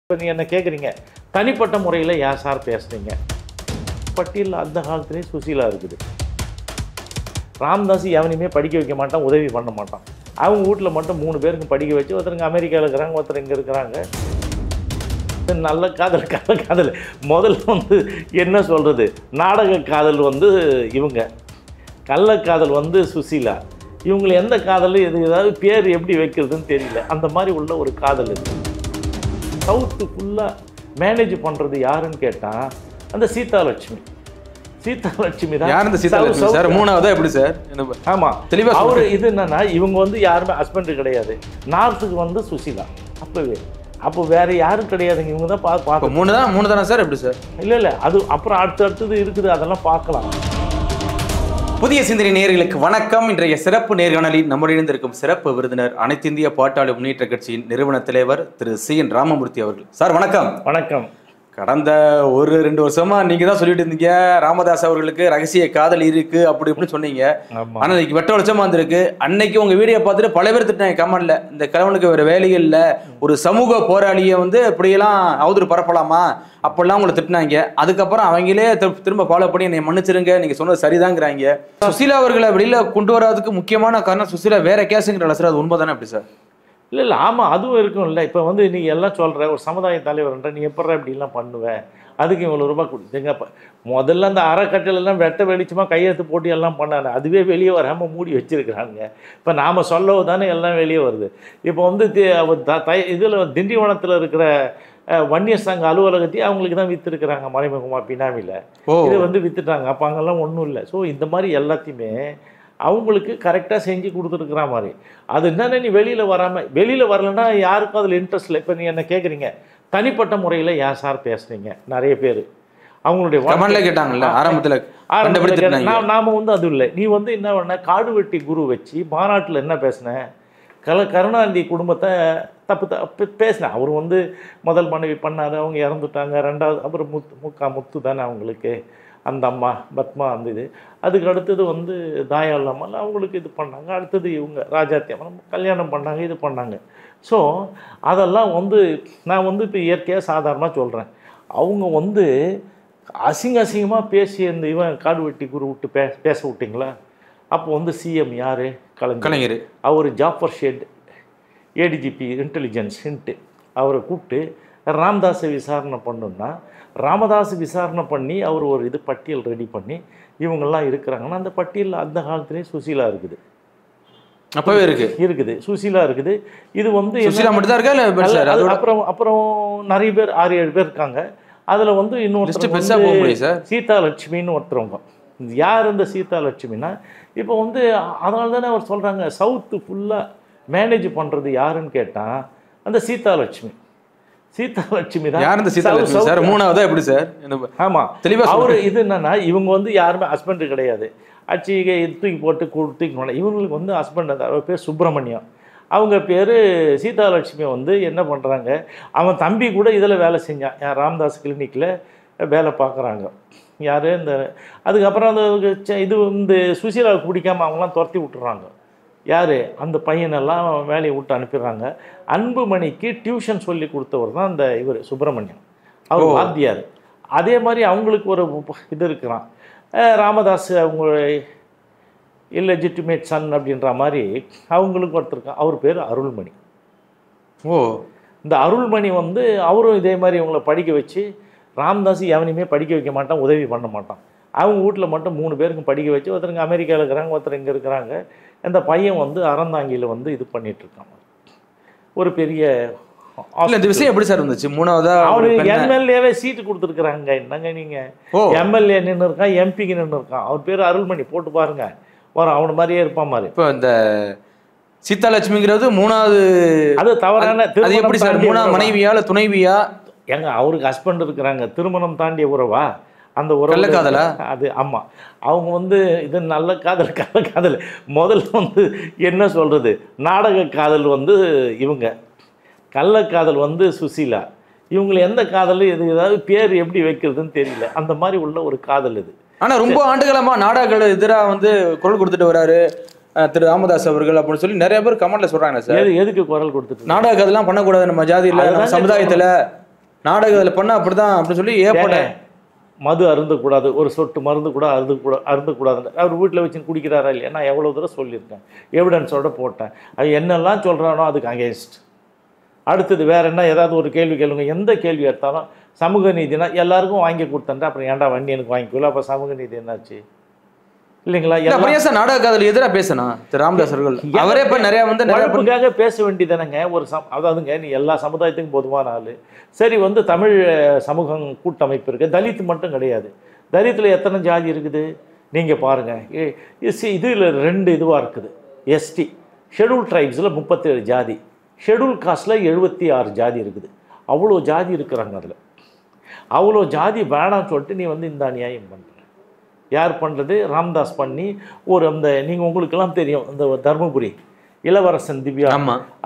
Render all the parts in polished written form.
இப்போ நீங்கள் என்ன கேட்குறீங்க, தனிப்பட்ட முறையில் ஏன் சார் பேசுகிறீங்க? பட்டியலில் அந்த காலத்துலேயே சுசீலா இருக்குது. ராமதாஸ் எவனையுமே படிக்க வைக்க மாட்டான், உதவி பண்ண மாட்டான். அவங்க வீட்டில் மட்டும் 3 பேருக்கு படிக்க வச்சு, ஒருத்தருங்க அமெரிக்காவில் இருக்கிறாங்க, ஒருத்தர் இங்கே இருக்கிறாங்க. நல்ல காதல் காதல் முதல்ல வந்து என்ன சொல்கிறது, நாடக காதல் வந்து இவங்க, கள்ளக்காதல் வந்து சுசீலா. இவங்களை எந்த காதல் ஏதாவது பேர் எப்படி வைக்கிறதுன்னு தெரியல. அந்த மாதிரி உள்ள ஒரு காதல் இது. சவுத்து ஃபுல்லாக மேனேஜ் பண்ணுறது யாருன்னு கேட்டால் அந்த சீதாலட்சுமி. சீதாலட்சுமி தான். யார் இந்த சீதாலட்சுமி சார்? மூணாவதா எப்படி சார்? ஆமாம், தெளிவாக அவர் இது என்னன்னா, இவங்க வந்து யாருமே ஹஸ்பண்டு கிடையாது. நார்த்துக்கு வந்து சுசீலா. அப்போ வேறு யாரும் கிடையாதுங்க, இவங்க தான் பார்க்க. மூணு தானே சார்? எப்படி சார்? இல்லை அது அப்புறம் அடுத்தது இருக்குது, அதெல்லாம் பார்க்கலாம். புதிய சிந்தனை நேயர்களுக்கு வணக்கம். இன்றைய சிறப்பு நேர்காணலில் நம்முடன் இணைந்திருக்கும் சிறப்பு விருந்தினர் அனைத்து இந்திய பாட்டாளி முன்னேற்ற கட்சியின் நிறுவன தலைவர் திரு CN ராமமூர்த்தி அவர்கள். சார் வணக்கம். வணக்கம். கடந்த 1-2 வருஷமா நீங்க தான் சொல்லிட்டு இருந்தீங்க, ராமதாஸ் அவர்களுக்கு ரகசிய காதல் இருக்கு அப்படி இப்படின்னு சொன்னீங்க. ஆனா இன்னைக்கு வெட்ட வெளிச்சமா வந்திருக்கு. அன்னைக்கு உங்க வீடியோ பார்த்துட்டு பல பேர் திட்டினாங்க கமெண்ட்ல, இந்த கிழவனுக்கு வேற வேலைகள் இல்ல, ஒரு சமூக போராளியை வந்து இப்படியெல்லாம் அவதூறு பரப்பலாமா அப்பெல்லாம் உங்களை திட்டினாங்க. அதுக்கப்புறம் அவங்களே திரும்ப ஃபாலோ பண்ணி என்னை மன்னிச்சிருங்க, நீங்க சொன்னது சரிதாங்கிறாங்க. சுசீலா அவர்களை வெளியில கொண்டு வராதுக்கு முக்கியமான காரணம் சுசீலா வேற கேஸுங்கிற சார், அது உண்மைதானே? எப்படி சார்? இல்லை ஆமாம், அதுவும் இருக்கும்ல. இப்போ வந்து நீ எல்லாம் சொல்கிற ஒரு சமுதாய தலைவர்ன்ற, நீ எப்பட்றா இப்படிலாம் பண்ணுவேன், அதுக்கு இவ்வளோ ரூபாய் கொடுத்துங்க. இப்போ முதல்ல அந்த அறக்கட்டளெல்லாம் வெட்ட வெளிச்சமாக கையெழுத்து போட்டு எல்லாம் பண்ணாங்க, அதுவே வெளியே வராமல் மூடி வச்சுருக்கிறாங்க. இப்போ நாம் சொல்லவு தானே எல்லாம் வெளியே வருது. இப்போ வந்து இதில் திண்டிவனத்தில் இருக்கிற வன்னியர் சங்க அலுவலகத்தையும் அவங்களுக்கு தான் விற்றுருக்குறாங்க, மறைமுகமாக பினாமியில் இதை வந்து விற்றுட்டாங்க. அப்போ அங்கெல்லாம் ஒன்றும் இல்லை. ஸோ இந்த மாதிரி எல்லாத்தையுமே அவங்களுக்கு கரெக்டாக செஞ்சு கொடுத்துருக்குற மாதிரி. அது என்னென்ன, நீ வெளியில் வரலைன்னா யாருக்கும் அதில் இன்ட்ரெஸ்ட் இல்லை. இப்போ நீ என்ன கேட்குறீங்க, தனிப்பட்ட முறையில் ஏன் சார் பேசுகிறீங்க? நிறைய பேர் அவங்களுடைய கேட்டாங்கல்ல ஆரம்பத்தில். நாம் வந்து அது இல்லை. நீ வந்து என்ன பண்ண, காடு வெட்டி குரு வச்சு மாநாட்டில் என்ன பேசின, கருணாநிதி குடும்பத்தை தப்பு பேசினேன். அவர் வந்து முதல் மனைவி பண்ணார், அவங்க இறந்துட்டாங்க. ரெண்டாவது அப்புறம் முத்து தானே அவங்களுக்கு, அந்த அம்மா பத்மா அந்த இது. அதுக்கு அடுத்தது வந்து தாயால் அம்மாவில் அவங்களுக்கு இது பண்ணாங்க. அடுத்தது இவங்க ராஜாத்தி அம்மா கல்யாணம் பண்ணாங்க, இது பண்ணாங்க. ஸோ அதெல்லாம் வந்து நான் வந்து இப்போ இயற்கையாக சாதாரணமாக சொல்கிறேன். அவங்க வந்து அசிங்கமாக பேசி இந்த இவன் காடு வெட்டி குரு விட்டு பேச விட்டிங்களா? அப்போ வந்து சிஎம் யார்? கலைஞர். அவர் ஜாஃபர் ஷேட் ஏடிஜிபி இன்டெலிஜென்ஸ்ன்ட்டு அவரை கூப்பிட்டு ராமதாஸை விசாரணை பண்ணணுன்னா, ராமதாஸ் விசாரணை பண்ணி அவர் ஒரு இது பட்டியல் ரெடி பண்ணி இவங்கெல்லாம் இருக்கிறாங்கன்னா, அந்த பட்டியலில் அந்த காலத்துலேயே சுசீலா இருக்குது. அப்பவே இருக்குது சுசீலா இருக்குது. இது வந்து மட்டும் தான் இருக்கா? அப்புறம் நிறைய பேர் 6-7 பேர் இருக்காங்க. அதில் வந்து இன்னொரு சீதாலட்சுமின்னு ஒருத்தவங்க. யார் இந்த சீதாலட்சுமின்னா, இப்போ வந்து அதனால தானே அவர் சொல்கிறாங்க, சவுத்து ஃபுல்லாக மேனேஜ் பண்ணுறது யாருன்னு கேட்டால் அந்த சீதாலட்சுமி தான். யார் இந்த சீதாலட்சுமி சார்? மூணாவதா எப்படி சார்? ஆமாம், தெளிவாக அவர் இது என்னன்னா, இவங்க வந்து யாருமே ஹஸ்பண்டு கிடையாது. அச்சிகை தூக்கி போட்டு தூக்கி போன இவங்களுக்கு வந்து ஹஸ்பண்ட், அவர் பேர் சுப்பிரமணியம், அவங்க பேர் சீதாலட்சுமி. வந்து என்ன பண்ணுறாங்க, அவன் தம்பி கூட இதில் வேலை செஞ்சான், ராமதாஸ் கிளினிக்கில் வேலை பார்க்குறாங்க. யார் இந்த அதுக்கப்புறம் அந்த இது இந்த சுசீலாவுக்கு பிடிக்காமல் அவங்களாம் துரத்தி விட்டுறாங்க. யார்? அந்த பையனெல்லாம் வேலையை விட்டு அனுப்பிடுறாங்க. அன்புமணிக்கு டியூஷன் சொல்லி கொடுத்தவர் தான் அந்த இவர் சுப்பிரமணியம், அவர் வாத்தியார். அதே மாதிரி அவங்களுக்கு ஒரு இது இருக்கிறான், ராமதாஸ் அவங்க இல்லெஜிட்டிமேட் சன் அப்படின்ற மாதிரி அவங்களுக்கு ஒருத்தருக்கான், அவர் பேர் அருள்மணி. இந்த அருள்மணி வந்து அவரும் இதே மாதிரி இவங்களை படிக்க வச்சு, ராமதாஸ் எவனையுமே படிக்க வைக்க மாட்டான், உதவி பண்ண மாட்டான். அவங்க வீட்டில் மட்டும் 3 பேருக்கும் படிக்க வச்சு, ஒருத்தருங்க அமெரிக்காவில் இருக்கிறாங்க, ஒருத்தர் இங்கே இருக்கிறாங்க. அந்த பையன் வந்து அறந்தாங்கியில் வந்து இது பண்ணிகிட்ருக்கான். ஒரு பெரிய இந்த விஷயம் எப்படி சார் இருந்துச்சு? மூணாவதா அவரு எம்எல்ஏவே சீட்டு கொடுத்துருக்குறாங்க. என்னங்க நீங்கள், எம்எல்ஏ நின்று இருக்கான், எம்பிக்கு நின்று இருக்கான். அவர் பேர் அருள்மணி, போட்டு பாருங்க, வரும் அவனை மாதிரியே இருப்பான் மாதிரி. இப்போ இந்த சீதாலட்சுமிங்கிறது மூணாவது, அது தவறான, அது எப்படி சார்? மூணாவது மனைவியா இல்லை துணைவியா? ஏங்க அவருக்கு ஹஸ்பண்ட் இருக்கிறாங்க, திருமணம் தாண்டிய உறவா அந்த உறவு காதலா அது? ஆமாம், அவங்க வந்து இது நல்ல காதல் முதல்ல வந்து என்ன சொல்கிறது, நாடக காதல் வந்து இவங்க, கள்ளக்காதல் வந்து சுசீலா. இவங்களை எந்த காதல் ஏதாவது பேர் எப்படி வைக்கிறதுன்னு தெரியல. அந்த மாதிரி உள்ள ஒரு காதல் இது. ஆனால் ரொம்ப ஆண்டுகளமாக நாடகங்கள் எதிராக வந்து குரல் கொடுத்துட்டு வராரு திரு ராமதாஸ் அவர்கள் அப்படின்னு சொல்லி நிறைய பேர் கமெண்ட்ல சொல்றாங்க சார். எதுக்கு குரல் கொடுத்துட்டு? நாடகம் அதெல்லாம் பண்ணக்கூடாது நம்ம ஜாதியில், நம்ம சமுதாயத்தில். நாடகம் அதில் பண்ணால் அப்படி தான் அப்படின்னு சொல்லி ஏற்பட்டேன். மது அருந்தக்கூடாது, ஒரு சொட்டு மருந்து கூட அருந்தக்கூடாதுன்னு அவர் வீட்டில் வச்சு குடிக்கிறாரா இல்லையா? நான் எவ்வளோ தூரம் சொல்லியிருக்கேன், எவிடன்ஸோடு போட்டேன். அது என்னெல்லாம் சொல்கிறானோ அதுக்கு அகேன்ஸ்ட். அடுத்தது வேறு என்ன, ஏதாவது ஒரு கேள்வி கேளுங்க. எந்த கேள்வி எடுத்தாலும் சமூக நீதினா எல்லாருக்கும் வாங்கி கொடுத்தேன்டா, அப்புறம் ஏன்டா வண்டி எனக்கு வாங்கிக்கல, அப்போ சமூக நீதி என்னாச்சு இல்லைங்களா? சார் நாடக காதல் எதிராக பேசணும் திரு ராமதாஸ் அவர்கள். அவரே இப்போ நிறையா வந்து வழப்புக்காக பேச வேண்டியதானங்க. ஒரு அதாவதுங்க, நீ எல்லா சமுதாயத்துக்கும் பொதுவான ஆள். சரி, வந்து தமிழ் சமூகம் கூட்டமைப்பு இருக்குது, தலித் மட்டும் கிடையாது. தலித்தில் எத்தனை ஜாதி இருக்குது நீங்கள் பாருங்கள். இதில் 2 இதுவாக இருக்குது. எஸ்டி ஷெட்யூல் ட்ரைப்ஸில் 37 ஜாதி, ஷெட்யூல் காஸ்டில் 76 ஜாதி இருக்குது. அவ்வளோ ஜாதி இருக்கிறாங்க. அதில் அவ்வளோ ஜாதி வேணாம்னு சொல்லிட்டு நீ வந்து இந்த அநியாயம் பண்ணுற. யார் பண்ணுறது? ராம்தாஸ் பண்ணி ஒரு அந்த நீங்கள் உங்களுக்கெல்லாம் தெரியும், இந்த தர்மபுரி இளவரசன் திவ்யா,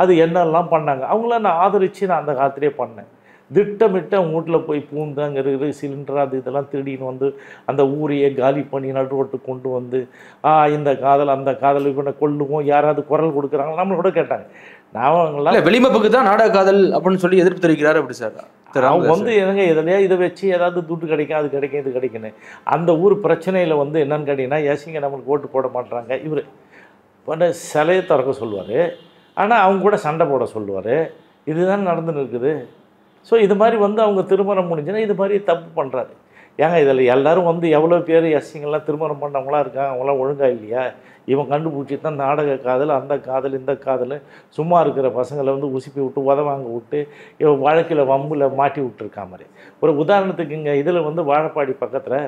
அது என்னெல்லாம் பண்ணாங்க. அவங்கள நான் ஆதரித்து நான் அந்த காலத்திலே பண்ணேன். திட்டமிட்டு அவங்க வீட்டில் போய் பூந்து அங்கே இருக்கிற சிலிண்டர் அது இதெல்லாம் திருடின்னு வந்து அந்த ஊரையே காலி பண்ணி நடுரோட்டு கொண்டு வந்து இந்த காதல் அந்த காதல் இவனை கொல்லுவோம், யாராவது குரல் கொடுக்குறாங்க நம்மளை கூட கேட்டாங்க. நான் வெளிமப்புக்கு தான் நாடக காதல் அப்படின்னு சொல்லி எதிர்ப்பு தெரிவிக்கிறாரு. அப்படி சார் அவங்க வந்து என்னங்க இதிலையா இதை வச்சு ஏதாவது துட்டு கிடைக்கும், அது கிடைக்கும், இது கிடைக்குன்னு. அந்த ஊர் பிரச்சனையில் வந்து என்னன்னு கேட்டிங்கன்னா, ஏசிங்க நம்மளுக்கு ஓட்டு போட மாட்டுறாங்க. இவர் பண்ண சிலையை திறக்க சொல்லுவார், ஆனால் அவங்க கூட சண்டை போட சொல்லுவார். இதுதான் நடந்துன்னு இருக்குது. ஸோ இது மாதிரி வந்து அவங்க திருமணம் முடிஞ்சுன்னா இது மாதிரி தப்பு பண்ணுறாரு. ஏங்க இதில் எல்லோரும் வந்து எவ்வளோ பேர் எஸ்சிங்கெல்லாம் திருமணம் பண்ணவங்களாம் இருக்காங்க, அவங்களாம் ஒழுங்காக இல்லையா? இவன் கண்டுபிடிச்சி தான் நாடக காதல், அந்த காதல், இந்த காதல், சும்மா இருக்கிற பசங்களை வந்து உசுப்பி விட்டு உதவாங்க விட்டு இவன் வழக்கில் வம்பில் மாட்டி விட்டுருக்கா மாதிரி. ஒரு உதாரணத்துக்கு இங்கே இதில் வந்து வாழப்பாடி பக்கத்தில்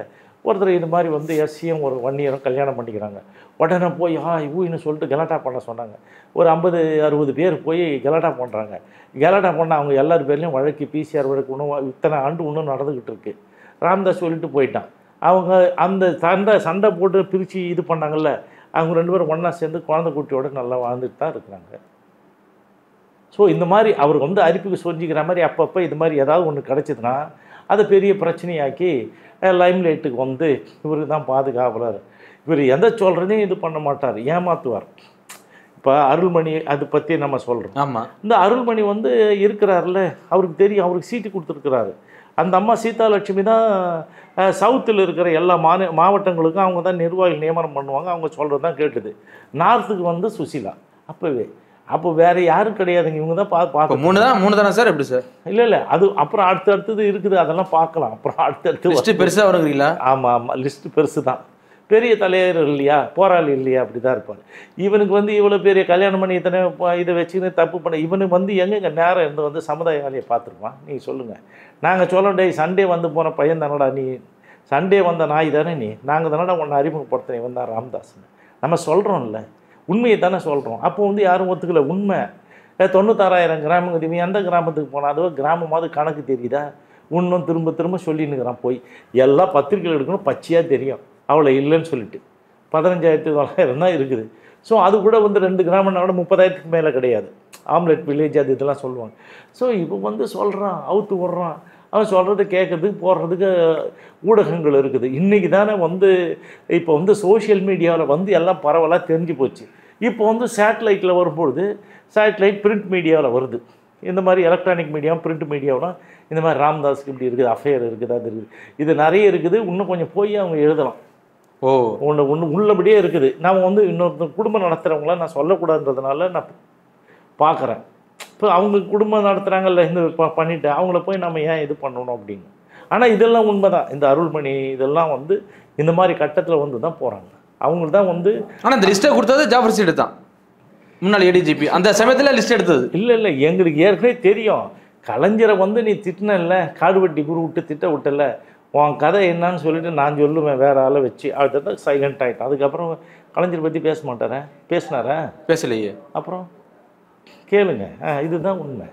ஒருத்தர் இது மாதிரி வந்து எஸ்சியும் ஒரு 1 இயரும் கல்யாணம் பண்ணிக்கிறாங்க. உடனே போய் ஊன்னு சொல்லிட்டு கலாட்டா பண்ண சொன்னாங்க. ஒரு 50-60 பேர் போய் கலாட்டா பண்ணுறாங்க. கலாட்டா பண்ண அவங்க எல்லார் பேர்லேயும் வழக்கு, பிசிஆர் வழக்கு இன்னும் இத்தனை ஆண்டு இன்னும் நடந்துக்கிட்டு இருக்கு. ராம்தாஸ் சொல்லிட்டு போயிட்டான். அவங்க அந்த சண்டை போட்டு பிரித்து இது பண்ணாங்கல்ல, அவங்க 2 பேரும் ஒன்றா சேர்ந்து குழந்தை குட்டியோடு நல்லா வாழ்ந்துட்டு தான் இருக்கிறாங்க. ஸோ இந்த மாதிரி அவர் வந்து அரிப்புக்கு சொஞ்சிக்கிற மாதிரி அப்பப்போ இது மாதிரி ஏதாவது ஒன்று கிடச்சிதுன்னா அதை பெரிய பிரச்சனையாக்கி லைம்லைட்டுக்கு வந்து இவருக்கு தான் பாதுகாவலர், இவர் எதை சொல்கிறதையும் இது பண்ண மாட்டார், ஏமாற்றுவார். இப்போ அருள்மணி அதை பற்றி நம்ம சொல்கிறோம். ஆமாம், இந்த அருள்மணி வந்து இருக்கிறார்ல, அவருக்கு தெரியும், அவருக்கு சீட்டு கொடுத்துருக்குறாரு. அந்த அம்மா சீதாலட்சுமி தான் சவுத்தில் இருக்கிற எல்லா மாவட்டங்களுக்கும் அவங்க தான் நிர்வாகிகள் நியமனம் பண்ணுவாங்க. அவங்க சொல்கிறது தான் கேட்டுது. நார்த்துக்கு வந்து சுசிலா. அப்போ வேறு யாரும் கிடையாதுங்க, இவங்க தான் பார்க்க 3 தானே சார்? எப்படி சார்? இல்லை அது அப்புறம் அடுத்தடுத்தது இருக்குது, அதெல்லாம் பார்க்கலாம். அப்புறம் அடுத்தடுத்து லிஸ்ட்டு பெருசாக வருங்களா? ஆமாம், லிஸ்ட்டு பெருசு தான். பெரிய தலைவர் இல்லையா, போராளி இல்லையா, அப்படி தான் இருப்பார். இவனுக்கு வந்து இவ்வளோ பெரிய கல்யாணம் பண்ணி இத்தனை இதை வச்சுன்னு தப்பு பண்ண இவனுக்கு வந்து எங்கெங்க நேரம் இருந்து வந்து சமுதாய வேலையை பார்த்துருப்பான்? நீங்கள் சொல்லுங்கள். நாங்கள் சொல்லண்டே சண்டே வந்து போன பையன் தானடா நீ, சண்டே வந்த நாய் தானே நீ, நாங்கள் தானடா உன்னை அறிமுகப்படுத்தினேன், இவன் தான் ராம்தாஸ்ன்னு நம்ம சொல்கிறோம்ல, உண்மையை தானே சொல்கிறோம். அப்போ வந்து யாரும் ஒத்துக்கல. உண்மை 96,000 கிராமங்க, இவன் எந்த கிராமத்துக்கு போனால் அதுவோ கிராமமாவது கணக்கு தெரியுதா? இன்னும் திரும்ப திரும்ப சொல்லின்னுக்கிறான். போய் எல்லா பத்திரிகைகள் எடுக்கணும், பச்சையாக தெரியும் அவ்வளோ இல்லைன்னு சொல்லிட்டு 15,900 தான் இருக்குது. ஸோ அது கூட வந்து 2 கிராமம்னா கூட 30,000க்கு மேலே கிடையாது. ஆம்லெட் வில்லேஜ் அது இதெல்லாம் சொல்லுவாங்க. ஸோ இப்போ வந்து சொல்கிறான், அவுத்து விட்றான். அவன் சொல்கிறத கேட்குறதுக்கு போடுறதுக்கு ஊடகங்கள் இருக்குது. இன்றைக்கி தானே வந்து இப்போ வந்து சோஷியல் மீடியாவில் வந்து எல்லாம் பரவலாக தெரிஞ்சு போச்சு. இப்போ வந்து சேட்டலைட்டில் வரும்பொழுது சேட்டலைட் பிரிண்ட் மீடியாவில் வருது. இந்த மாதிரி எலக்ட்ரானிக் மீடியா, பிரிண்ட் மீடியாவெலாம் இந்த மாதிரி ராம்தாஸுக்கு இப்படி இருக்குது, அஃபேர் இருக்குது, அது இருக்குது, இது நிறைய இருக்குது. இன்னும் கொஞ்சம் போய் அவங்க எழுதலாம். ஒன்று உள்ளபடியே இருக்குது. நாம் வந்து இன்னொருத்தர் குடும்பம் நடத்துகிறவங்களாம் நான் சொல்லக்கூடாதுன்றதுனால நான் பார்க்குறேன். இப்போ அவங்க குடும்பம் நடத்துகிறாங்கல்ல, இந்த பண்ணிவிட்டு அவங்கள போய் நம்ம ஏன் இது பண்ணணும் அப்படின்னு. ஆனால் இதெல்லாம் உண்மை தான். இந்த அருள்மணி இதெல்லாம் வந்து இந்த மாதிரி கட்டத்தில் வந்து தான் போகிறாங்க. அவங்க தான் வந்து ஆனால் இந்த லிஸ்ட்டை கொடுத்தது ஜாஃபர் சீடு தான், முன்னாள் ஏடிஜிபி. அந்த சமயத்தில் லிஸ்ட் எடுத்தது இல்லை எங்களுக்கு ஏற்கனவே தெரியும். கலைஞரை வந்து நீ திட்டினல்ல, காடு வெட்டி குரு விட்டு திட்ட விட்டல, உன் கதை என்னன்னு சொல்லிட்டு நான் சொல்லுவேன் வேறு ஆளை வச்சு. அடுத்தது சைலண்ட் ஆகிட்டான். அதுக்கப்புறம் கலைஞரை பற்றி பேச மாட்டாரேன், பேசினாரா? பேசலையே. அப்புறம் கேளுங்க, இதுதான் உண்மை.